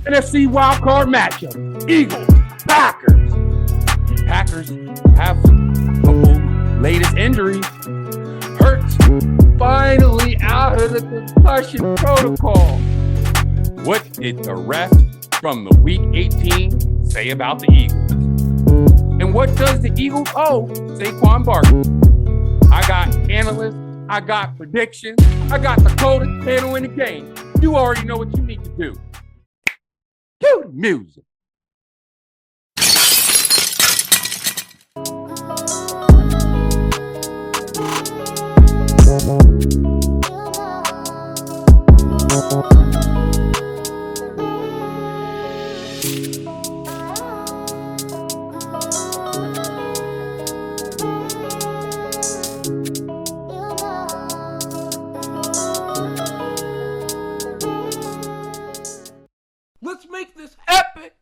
NFC wildcard matchup. Eagles, Packers. Packers have a couple latest injuries. Hurts finally out of the concussion protocol. What did the ref from the Week 18 say about the Eagles? And what does the Eagles owe Saquon Barkley? I got analysts, I got predictions, I got the coldest panel in the game. You already know what you need to do. Cue the music. Let's make this epic.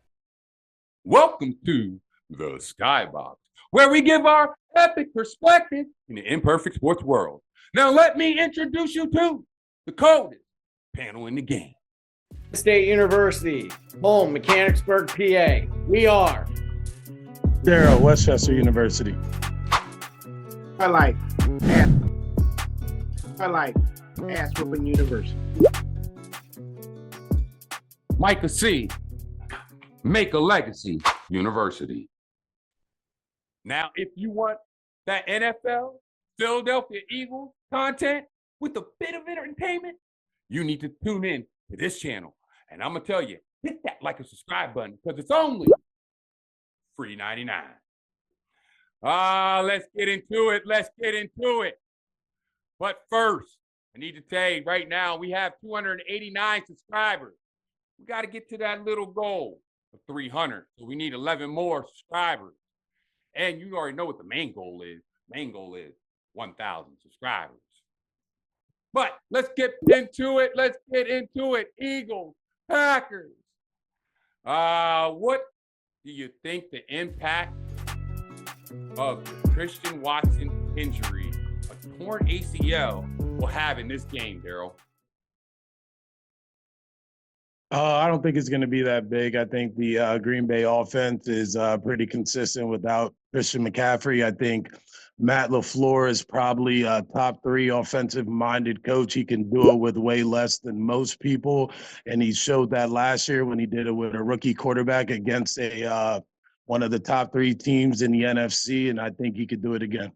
Welcome to the Skybox, where we give our epic perspective in the imperfect sports world. Now let me introduce you to the coldest panel in the game. State University, home, Mechanicsburg, PA. We are Daryl, Westchester University. I like ass whooping university. Micah C. Make a Legacy University. Now, if you want that NFL, Philadelphia Eagles content with a bit of entertainment, you need to tune in to this channel. And I'm going to tell you, hit that like and subscribe button because it's only $3.99. Let's get into it. But first, I need to say right now, we have 289 subscribers. We got to get to that little goal of 300. So we need 11 more subscribers. And you already know what the main goal is. Main goal is 1,000 subscribers. But let's get into it. Eagles, Packers. What do you think the impact of the Christian Watson injury, a torn ACL, will have in this game, Daryl? I don't think it's going to be that big. I think the Green Bay offense is pretty consistent without Christian McCaffrey. I think Matt LaFleur is probably a top 3 offensive-minded coach. He can do it with way less than most people, and he showed that last year when he did it with a rookie quarterback against one of the top 3 teams in the NFC, and I think he could do it again.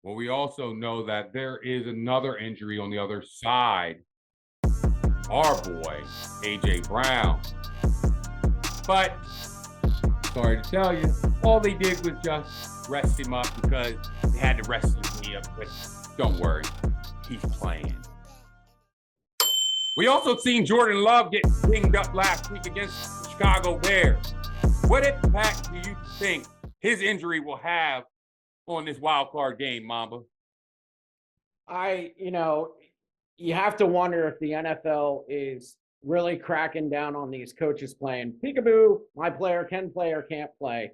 Well, we also know that there is another injury on the other side. Our boy, A.J. Brown. But, sorry to tell you, all they did was just rest him up because they had to rest his knee up. But don't worry, he's playing. We also seen Jordan Love get dinged up last week against the Chicago Bears. What impact do you think his injury will have on this wild card game, Mamba? You have to wonder if the NFL is really cracking down on these coaches playing peekaboo, my player can play or can't play.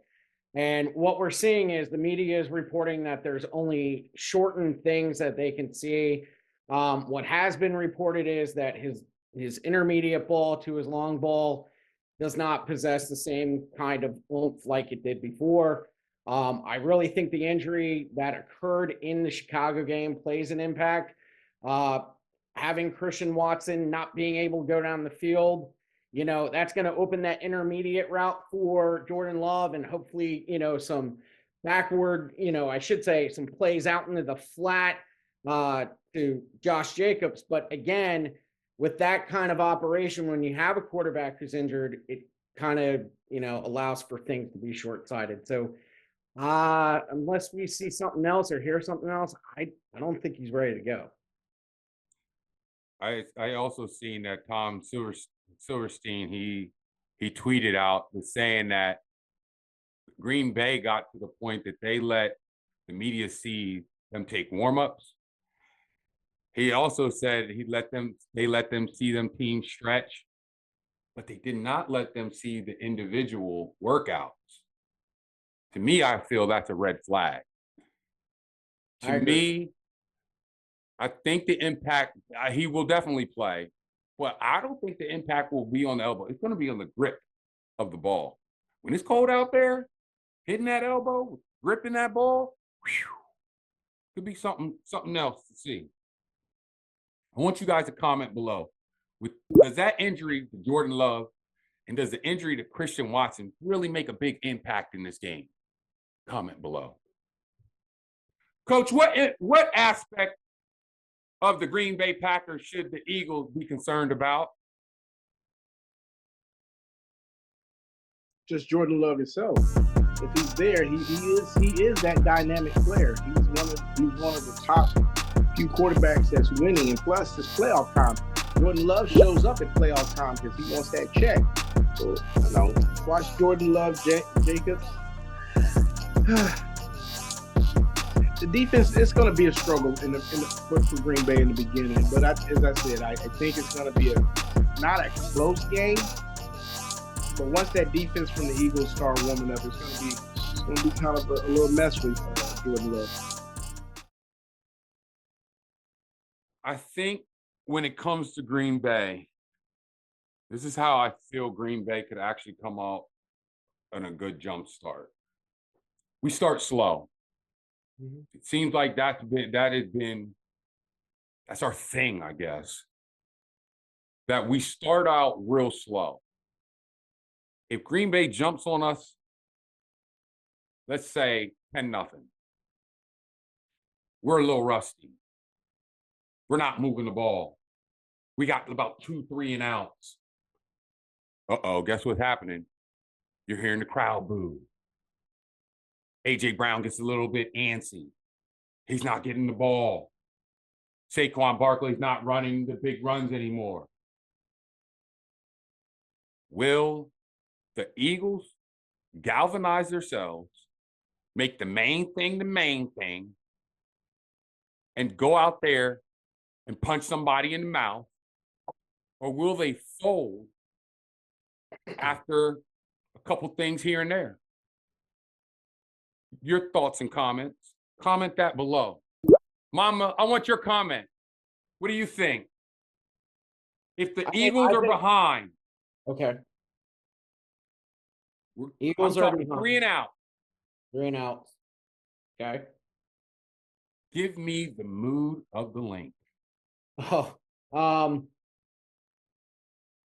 And what we're seeing is the media is reporting that there's only shortened things that they can see. What has been reported is that his intermediate ball to his long ball does not possess the same kind of oomph like it did before. I really think the injury that occurred in the Chicago game plays an impact. Having Christian Watson not being able to go down the field, that's going to open that intermediate route for Jordan Love and hopefully, some backward, some plays out into the flat to Josh Jacobs. But again, with that kind of operation, when you have a quarterback who's injured, it kind of, allows for things to be short-sighted. So unless we see something else or hear something else, I don't think he's ready to go. I also seen that Tom Silverstein, he tweeted out saying that Green Bay got to the point that they let the media see them take warm-ups. He also said they let them see them team stretch, but they did not let them see the individual workouts. To me, I feel that's a red flag. To me, I think the impact, he will definitely play, Well, I don't think the impact will be on the elbow. It's going to be on the grip of the ball. When it's cold out there, hitting that elbow, gripping that ball, whew, could be something else to see. I want you guys to comment below. Does that injury to Jordan Love and does the injury to Christian Watson really make a big impact in this game? Comment below. Coach, what aspect of the Green Bay Packers should the Eagles be concerned about? Just Jordan Love himself. If he's there, he is that dynamic player. He's one of the top few quarterbacks that's winning, and plus it's playoff time. Jordan Love shows up at playoff time because he wants that check. So watch Jordan Love, Jacobs. The defense, it's going to be a struggle for Green Bay in the beginning. But as I said, I think it's going to be not a close game. But once that defense from the Eagles start warming up, it's going to be kind of a little mess with Jordan Love. I think when it comes to Green Bay, this is how I feel Green Bay could actually come out on a good jump start. We start slow. It seems like that's our thing, I guess. That we start out real slow. If Green Bay jumps on us, let's say 10-0, we're a little rusty. We're not moving the ball. We got about 2, 3 and outs. Guess what's happening? You're hearing the crowd boo. A.J. Brown gets a little bit antsy. He's not getting the ball. Saquon Barkley's not running the big runs anymore. Will the Eagles galvanize themselves, make the main thing, and go out there and punch somebody in the mouth? Or will they fold after a couple things here and there? Your thoughts and comments. Comment that below. Mama, I want your comment. What do you think? If the Eagles are behind. Okay. Eagles are behind. 3 and out. 3 and out. Okay. Give me the mood of the link.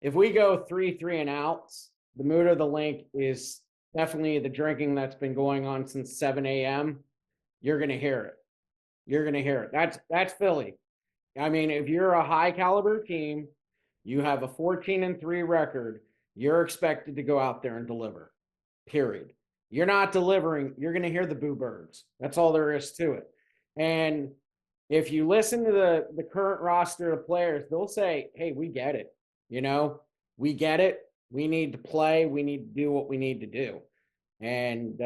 If we go 3 and outs, the mood of the link is definitely the drinking that's been going on since 7 a.m. You're going to hear it. You're going to hear it. That's Philly. I mean, if you're a high caliber team, you have a 14-3 record, you're expected to go out there and deliver, period. You're not delivering, you're going to hear the boo birds. That's all there is to it. And if you listen to the current roster of players, they'll say, hey, we get it. We get it. We need to play. We need to do what we need to do. And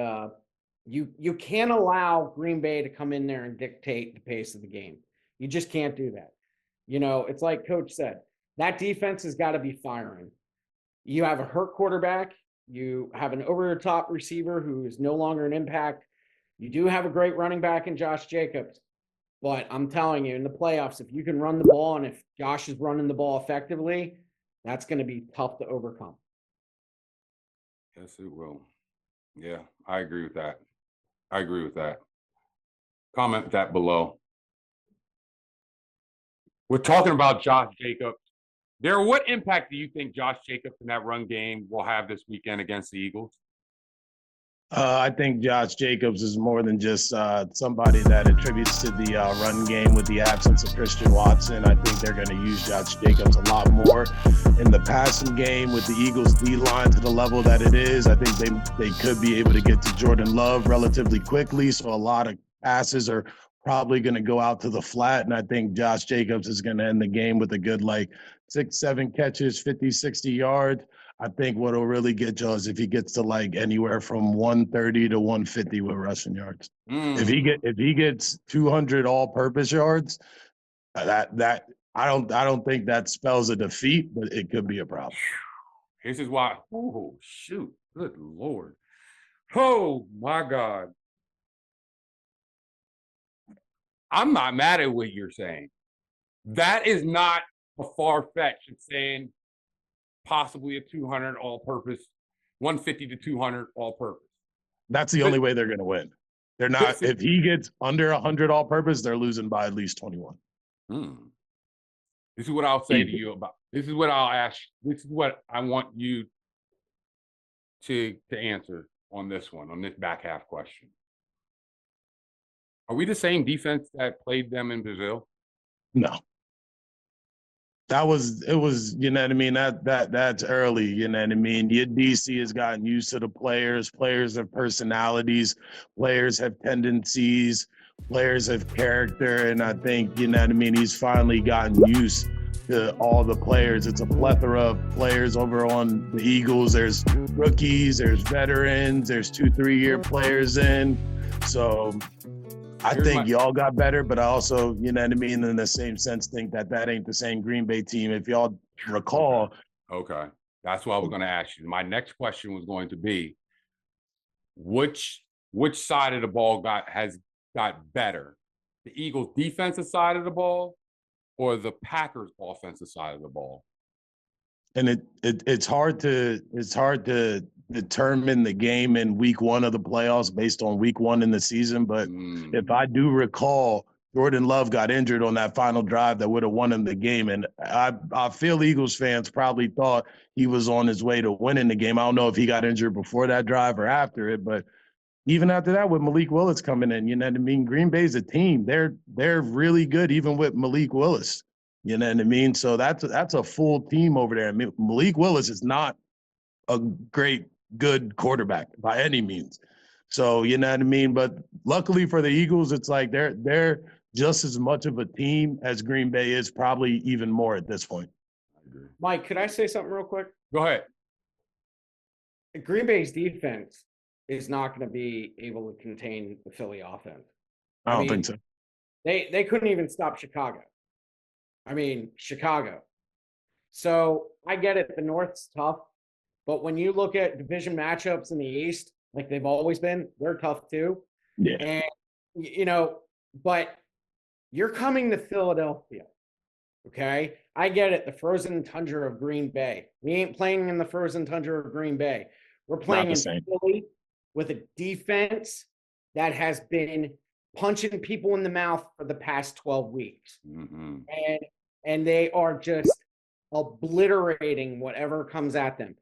you can't allow Green Bay to come in there and dictate the pace of the game. You just can't do that. It's like Coach said, that defense has got to be firing. You have a hurt quarterback. You have an over-the-top receiver who is no longer an impact. You do have a great running back in Josh Jacobs. But I'm telling you, in the playoffs, if you can run the ball and if Josh is running the ball effectively, that's going to be tough to overcome. Yes, it will. Yeah, I agree with that. Comment that below. We're talking about Josh Jacobs. What impact do you think Josh Jacobs in that run game will have this weekend against the Eagles? I think Josh Jacobs is more than just somebody that attributes to the run game with the absence of Christian Watson. I think they're going to use Josh Jacobs a lot more in the passing game with the Eagles D-line to the level that it is. I think they could be able to get to Jordan Love relatively quickly, so a lot of passes are probably going to go out to the flat, and I think Josh Jacobs is going to end the game with a good 6-7 catches, 50, 60 yards. I think what'll really get you is if he gets to anywhere from 130 to 150 with rushing yards. If he gets 200 all-purpose yards, that I don't think that spells a defeat, but it could be a problem. This is why. Oh shoot! Good Lord! Oh my God! I'm not mad at what you're saying. That is not a far-fetched in saying possibly a 200 all-purpose, 150 to 200 all-purpose. That's the only way they're going to win. They're not. If he gets under 100 all-purpose, they're losing by at least 21. This is what I'll say to you about. This is what I'll ask. This is what I want you to answer on this one, on this back half question. Are we the same defense that played them in Brazil? No. It was, you know what I mean? That's early, you know what I mean? Your DC has gotten used to the players. Players have personalities. Players have tendencies. Players have character. And I think, you know what I mean, he's finally gotten used to all the players. It's a plethora of players over on the Eagles. There's rookies, there's veterans, there's 2-3-year players in. So I think y'all got better, but I also, you know what I mean, in the same sense, think that ain't the same Green Bay team. If y'all recall. Okay. That's what I was going to ask you. My next question was going to be, which side of the ball has got better? The Eagles' defensive side of the ball or the Packers' offensive side of the ball? And it's hard to determine the game in week one of the playoffs based on week one in the season. But if I do recall, Jordan Love got injured on that final drive that would have won him the game. And I feel Eagles fans probably thought he was on his way to winning the game. I don't know if he got injured before that drive or after it, but even after that, with Malik Willis coming in, you know what I mean? Green Bay's a team. They're really good, even with Malik Willis. You know what I mean? So that's a full team over there. I mean, Malik Willis is not a good quarterback by any means. So, you know what I mean? But luckily for the Eagles, it's like they're just as much of a team as Green Bay is, probably even more at this point. Mike, could I say something real quick? Go ahead. Green Bay's defense is not going to be able to contain the Philly offense. I don't think so. They couldn't even stop Chicago. Chicago. So I get it. The North's tough. But when you look at division matchups in the East, like they've always been, they're tough too. Yeah. And, but you're coming to Philadelphia. Okay. I get it. The frozen tundra of Green Bay. We ain't playing in the frozen tundra of Green Bay. We're playing in Philly with a defense that has been punching people in the mouth for the past 12 weeks. Mm-hmm. And they are just obliterating whatever comes at them.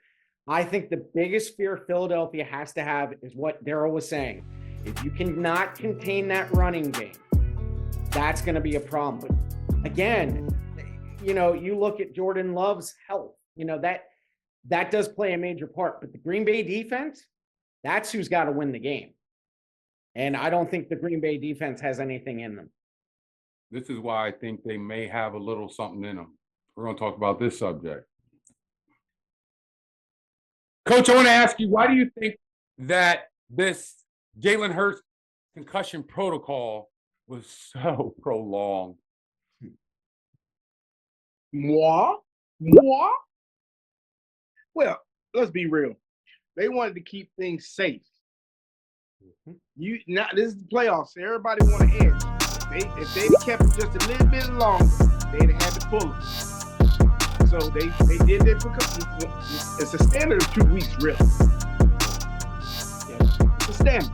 I think the biggest fear Philadelphia has to have is what Daryl was saying. If you cannot contain that running game, that's going to be a problem. But again, you look at Jordan Love's health, that does play a major part. But the Green Bay defense, that's who's got to win the game. And I don't think the Green Bay defense has anything in them. This is why I think they may have a little something in them. We're going to talk about this subject. Coach, I want to ask you, why do you think that this Jalen Hurts concussion protocol was so prolonged? Moi? Well, let's be real. They wanted to keep things safe. This is the playoffs. Everybody want to edge. If they kept it just a little bit longer, they'd have had to pull it. So they did their precaution. It's a standard of 2 weeks, really. Yeah, it's a standard.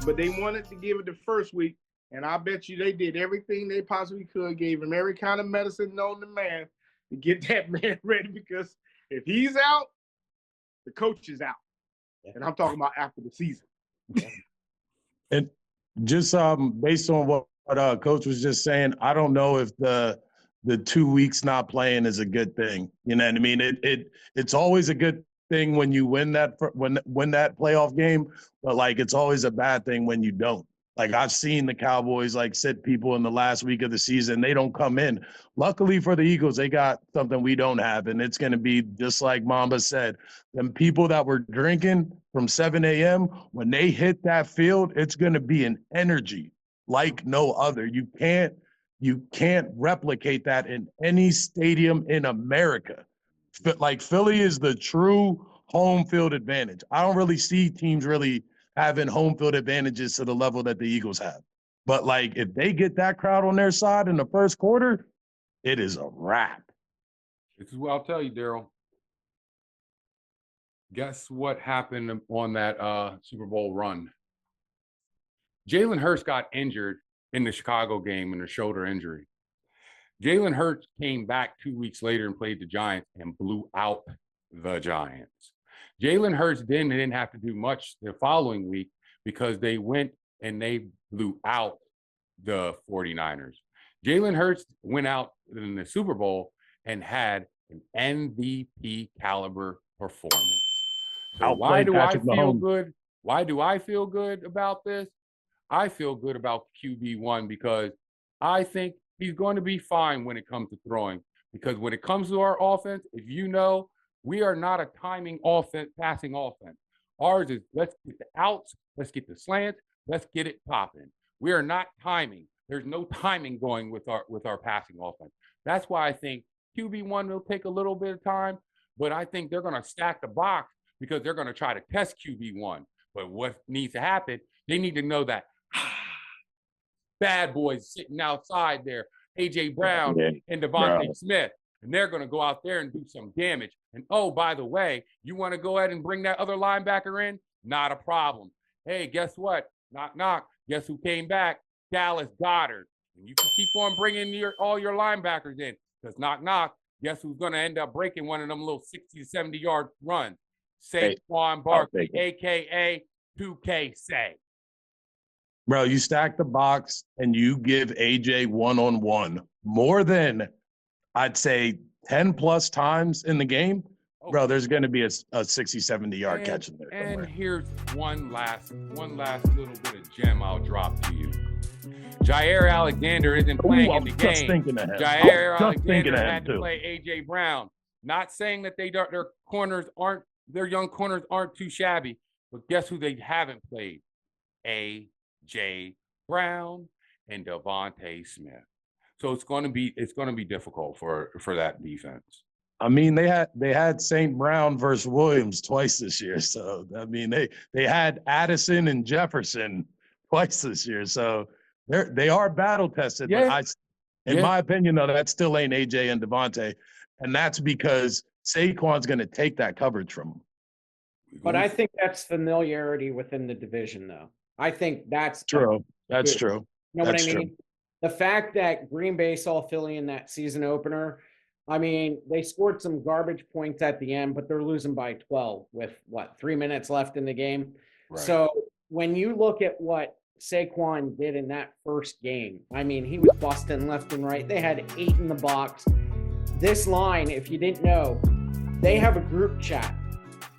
But they wanted to give it the first week, and I bet you they did everything they possibly could, gave him every kind of medicine known to man to get that man ready, because if he's out, the coach is out. And I'm talking about after the season. And just based on what Coach was just saying, I don't know if the 2 weeks not playing is a good thing. You know what I mean? It's always a good thing when you win that playoff game, but like it's always a bad thing when you don't. Like I've seen the Cowboys sit people in the last week of the season. They don't come in. Luckily for the Eagles, they got something we don't have, and it's going to be just like Mamba said. Them people that were drinking from 7 a.m., when they hit that field, it's going to be an energy like no other. You can't replicate that in any stadium in America. Like Philly is the true home field advantage. I don't really see teams really having home field advantages to the level that the Eagles have. But if they get that crowd on their side in the first quarter, it is a wrap. This is what I'll tell you, Daryl. Guess what happened on that Super Bowl run? Jalen Hurts got injured in the Chicago game in a shoulder injury. Jalen Hurts came back 2 weeks later and played the Giants and blew out the Giants. Jalen Hurts didn't have to do much the following week because they went and they blew out the 49ers. Jalen Hurts went out in the Super Bowl and had an MVP caliber performance. So why do I feel good? Why do I feel good about this? I feel good about QB1 because I think he's going to be fine when it comes to throwing. Because when it comes to our offense, if you know, we are not a timing offense, passing offense. Ours is let's get the outs, let's get the slants, let's get it popping. We are not timing. There's no timing going with our passing offense. That's why I think QB1 will take a little bit of time, but I think they're going to stack the box because they're going to try to test QB1. But what needs to happen, they need to know that bad boys sitting outside there, A.J. Brown and Devontae Smith, and they're going to go out there and do some damage. And, oh, by the way, you want to go ahead and bring that other linebacker in? Not a problem. Hey, guess what? Knock, knock. Guess who came back? Dallas Goedert. And you can keep on bringing all your linebackers in because knock, knock. Guess who's going to end up breaking one of them little 60 to 70-yard runs? Saquon Barkley, a.k.a. 2K Say. Bro, you stack the box and you give AJ one-on-one more than, I'd say, 10-plus times in the game. Okay. Bro, there's going to be a 60, 70-yard catch in there somewhere. And here's one last little bit of gem I'll drop to you. Jair Alexander isn't playing in the game. Jair Alexander had to play A.J. Brown. Not saying that their young corners aren't too shabby, but guess who they haven't played? A.J. Brown and Devontae Smith. So it's going to be difficult for that defense. I mean, they had St. Brown versus Williams twice this year. So I mean, they had Addison and Jefferson twice this year. So they are battle tested. Yeah. But in my opinion, though, that still ain't AJ and Devontae, and that's because Saquon's going to take that coverage from them. But I think that's familiarity within the division, though. I think that's true. That's true. You know what I mean? The fact that Green Bay saw Philly in that season opener, I mean, they scored some garbage points at the end, but they're losing by 12 with 3 minutes left in the game. Right. So when you look at what Saquon did in that first game, I mean, he was busting left and right. They had 8 in the box. This line, if you didn't know, they have a group chat,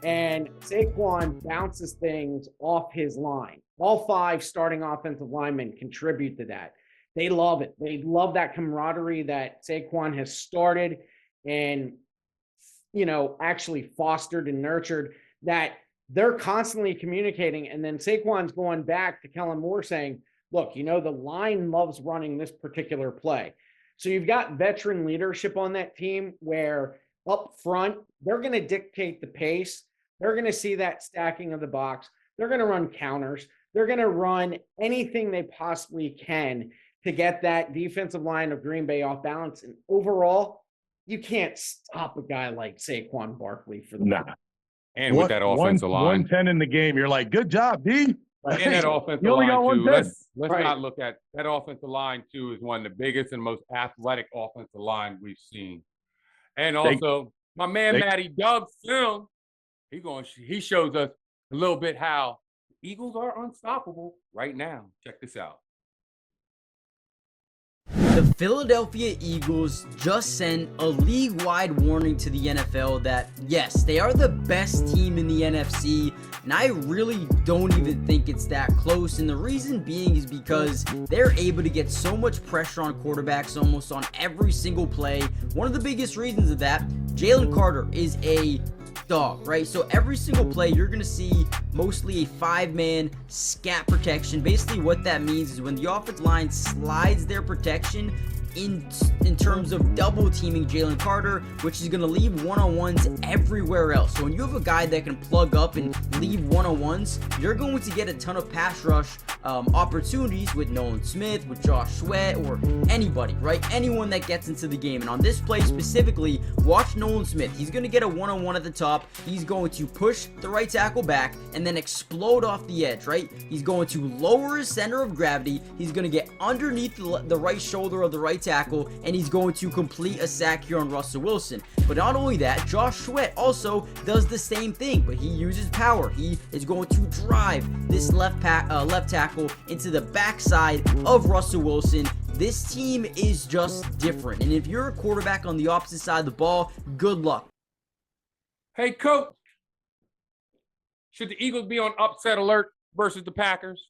and Saquon bounces things off his line. All 5 starting offensive linemen contribute to that. They love it. They love that camaraderie that Saquon has started and, actually fostered and nurtured, that they're constantly communicating. And then Saquon's going back to Kellen Moore saying, look, the line loves running this particular play. So you've got veteran leadership on that team where up front, they're going to dictate the pace. They're going to see that stacking of the box. They're going to run counters. They're going to run anything they possibly can to get that defensive line of Green Bay off balance. And overall, you can't stop a guy like Saquon Barkley for the nah. And with that offensive line. 110 in the game, you're like, good job, D. And that offensive line, too. Let's not look at that offensive line, too, is one of the biggest and most athletic offensive line we've seen. And also, my man Mattydubs Films, he shows us a little bit how the Eagles are unstoppable right now. Check this out. The Philadelphia Eagles just sent a league-wide warning to the NFL that, yes, they are the best team in the NFC, and I really don't even think it's that close, and the reason being is because they're able to get so much pressure on quarterbacks almost on every single play. One of the biggest reasons of that, Jalen Carter is a dog, right? So every single play, you're going to see mostly a 5-man scat protection. Basically what that means is when the offensive line slides their protection, in terms of double teaming Jalen Carter, which is going to leave one-on-ones everywhere else. So when you have a guy that can plug up and leave one-on-ones, you're going to get a ton of pass rush opportunities with Nolan Smith, with Josh Sweat, or anybody, right? Anyone that gets into the game. And on this play specifically, watch Nolan Smith. He's going to get a one-on-one at the top. He's going to push the right tackle back and then explode off the edge, right? He's going to lower his center of gravity. He's going to get underneath the right shoulder of the right tackle, and he's going to complete a sack here on Russell Wilson. But not only that, Josh Sweat also does the same thing, but he uses power. He is going to drive this left tackle into the backside of Russell Wilson. This team is just different, and if you're a quarterback on the opposite side of the ball, good luck. Hey, Coach, should the Eagles be on upset alert versus the Packers?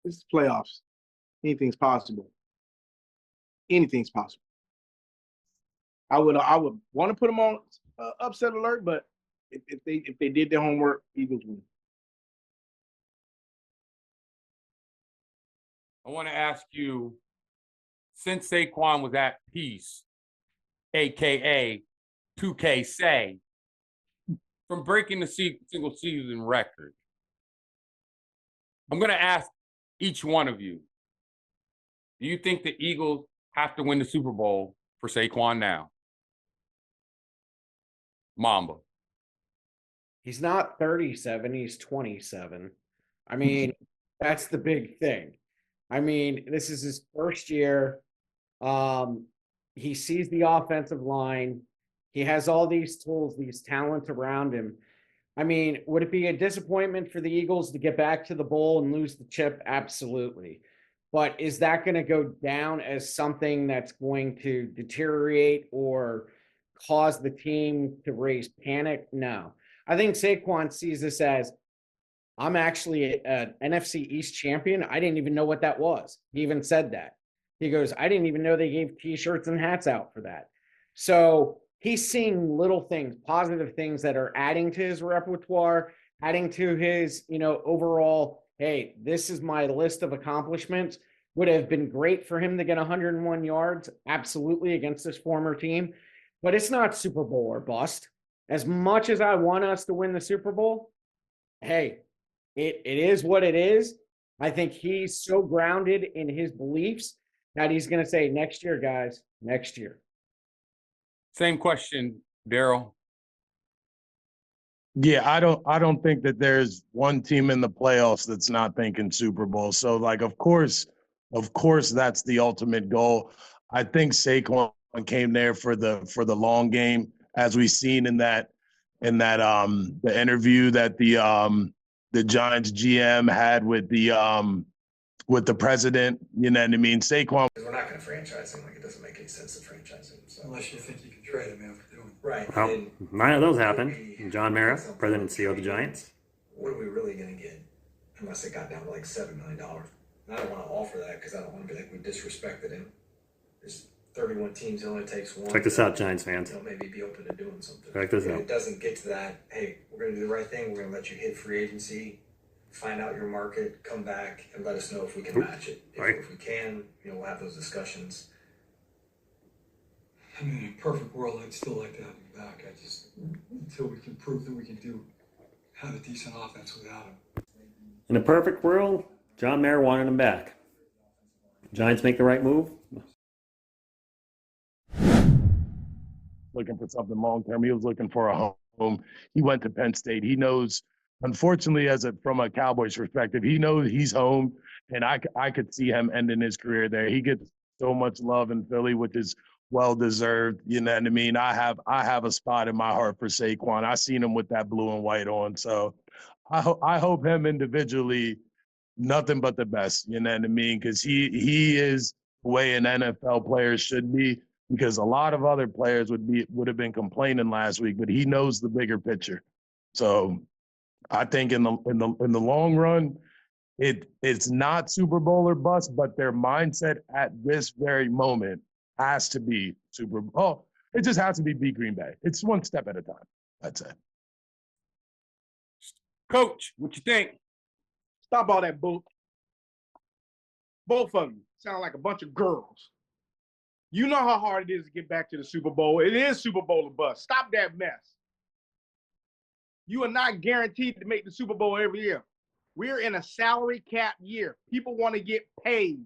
This is playoffs. Anything's possible. Anything's possible. I would want to put them on upset alert, but if they did their homework, Eagles win. I want to ask you, since Saquon was at peace, a.k.a. 2K say, from breaking the single season record, I'm going to ask each one of you, do you think the Eagles have to win the Super Bowl for Saquon now? Mamba. He's not 37, he's 27. I mean, that's the big thing. I mean, this is his first year. He sees the offensive line. He has all these tools, these talents around him. I mean, would it be a disappointment for the Eagles to get back to the bowl and lose the chip? Absolutely. But is that going to go down as something that's going to deteriorate or cause the team to raise panic? No. I think Saquon sees this as, I'm actually an NFC East champion. I didn't even know what that was. He even said that. He goes, I didn't even know they gave T-shirts and hats out for that. So he's seeing little things, positive things that are adding to his repertoire, adding to his, overall, hey, this is my list of accomplishments. Would have been great for him to get 101 yards, absolutely, against this former team. But it's not Super Bowl or bust. As much as I want us to win the Super Bowl, hey, it is what it is. I think he's so grounded in his beliefs that he's going to say, next year, guys, next year. Same question, Daryl. Yeah, I don't think that there's one team in the playoffs that's not thinking Super Bowl. So, like, of course, that's the ultimate goal. I think Saquon came there for the long game, as we've seen in that the interview that the Giants GM had with the president. You know what I mean? Saquon. We're not going to franchise him. Like, it doesn't make any sense to franchise him. So. Unless you think you can trade him after doing it. Right. Well, And none of those happened. John Mara, president and CEO of the Giants. what are we really going to get? Unless it got down to like $7 million. And I don't want to offer that because I don't want to be like we disrespected him. There's 31 teams. It only takes one. Check this out, Giants fans. Maybe be open to doing something. Check this If out. it doesn't get to that, hey, we're going to do the right thing. We're going to let you hit free agency, find out your market, come back, and let us know if we can match it. If we can, we'll have those discussions. I mean, in a perfect world, I'd still like to have him back. I just, until we can prove that we can have a decent offense without him. In a perfect world, John Mara wanted him back. Giants make the right move. Looking for something long term. He was looking for a home. He went to Penn State. He knows, unfortunately, from a Cowboys perspective, he knows he's home, and I could see him ending his career there. He gets so much love in Philly, which is well deserved. You know what I mean? I have a spot in my heart for Saquon. I seen him with that blue and white on, so I hope him individually nothing but the best. You know what I mean? Because he is the way an NFL player should be. Because a lot of other players would have been complaining last week, but he knows the bigger picture. So I think in the long run, it's not Super Bowl or bust, but their mindset at this very moment has to be Super Bowl. Oh, it just has to be beat Green Bay. It's one step at a time. That's it. Coach, what you think? Stop all that bull. Both of you sound like a bunch of girls. You know how hard it is to get back to the Super Bowl. It is Super Bowl or bust. Stop that mess. You are not guaranteed to make the Super Bowl every year. We're in a salary cap year. People want to get paid.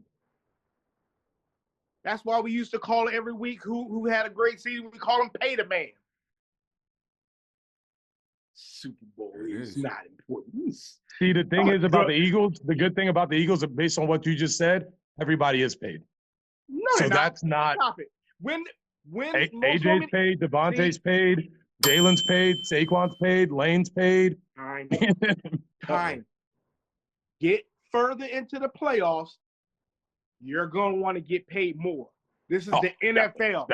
That's why we used to call it every week who had a great season. We call them pay the man. Super Bowl is not important. See, the thing is about the Eagles, the good thing about the Eagles, based on what you just said, everybody is paid. No, So that's not. Stop it. When AJ's paid, Devontae's paid, Jalen's paid, Saquon's paid, Lane's paid. Time. Get further into the playoffs, you're going to want to get paid more. This is the NFL.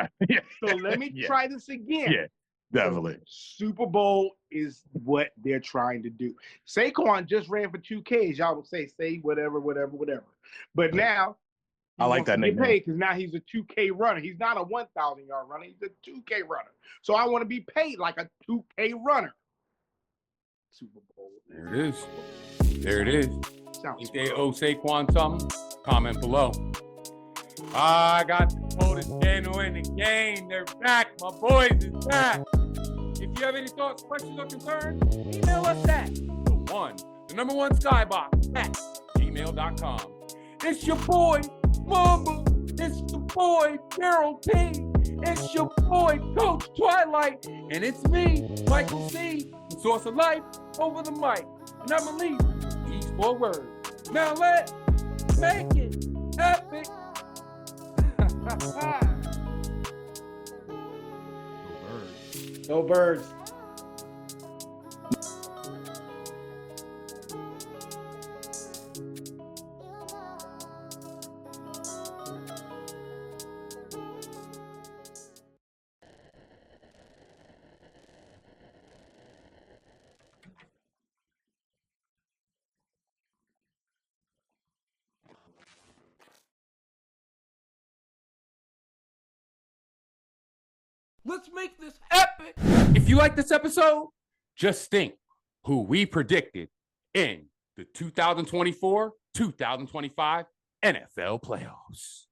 So let me try this again. Yeah, definitely. Super Bowl is what they're trying to do. Saquon just ran for 2Ks. Y'all would say whatever. But now, I like that name. Because now he's a 2K runner. He's not a 1,000-yard runner. He's a 2K runner. So I want to be paid like a 2K runner. Super Bowl. There it is. There it is. If they owe Saquon something, comment below. I got the coldest channel in the game. They're back. My boys is back. If you have any thoughts, questions, or concerns, email us at the number one skybox at gmail.com. It's your boy, Mamba. It's the boy, Daryl P. It's your boy, Coach Twilight. And it's me, Michael C., the source of life over the mic. And I'm going to leave these 4 words. Now let's make it epic. Go Birds. Let's make this epic. If you like this episode, just think who we predicted in the 2024-2025 NFL playoffs.